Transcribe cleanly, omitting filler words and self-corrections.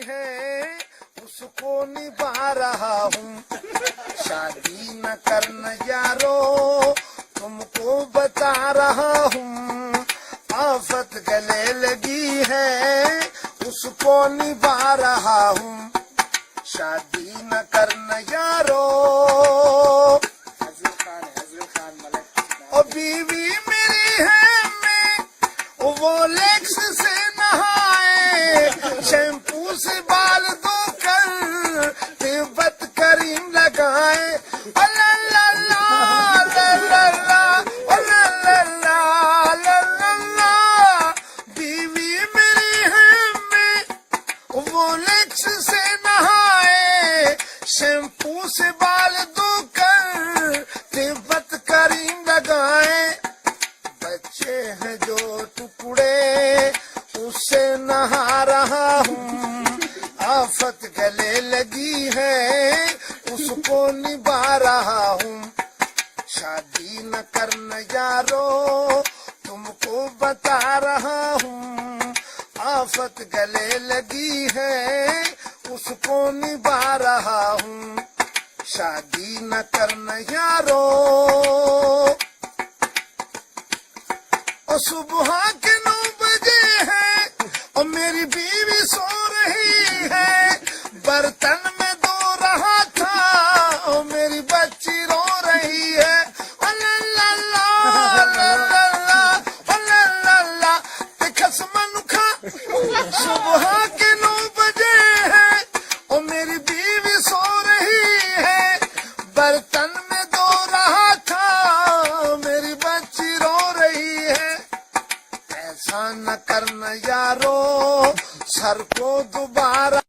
ہے اس کو نبھا رہا ہوں، شادی نہ کرنا یارو تم کو بتا رہا ہوں، آفت گلے لگی ہے اس کو نبھا رہا ہوں، شادی نہ کرنا یارو۔ اور بیوی میری ہے میں وہ لیکس سے نہائے، شیمپو سے بال دھو کر تبت کریم لگائے، اللہ اللہ اللہ اللہ اللہ اللہ۔ بیوی میری ہے میں وہ لیکس سے نہائے، شیمپو سے بال دھو کر تبت کریم لگائے، بچے ہیں جو ٹکڑے اس سے نہا رہا ہوں، آفت گلے لگی ہے اس کو نبھا رہا ہوں، شادی نہ کرنا یارو تم کو بتا رہا ہوں، آفت گلے لگی ہے اس کو نبھا رہا ہوں، شادی نہ کرنا یارو۔ اور صبح کے 9 بجے ہے اور میری بیوی سو رہی ہے، برتن میں دھو رہا تھا اور میری بچی رو رہی ہے، اللہ اللہ اللہ اللہ تکھس منکھا۔ صبح کے 9 بجے ہے اور میری بیوی سو رہی ہے، برتن میں دھو رہا تھا میری بچی رو رہی ہے، ایسا نہ کرنا یارو سر کو دوبارہ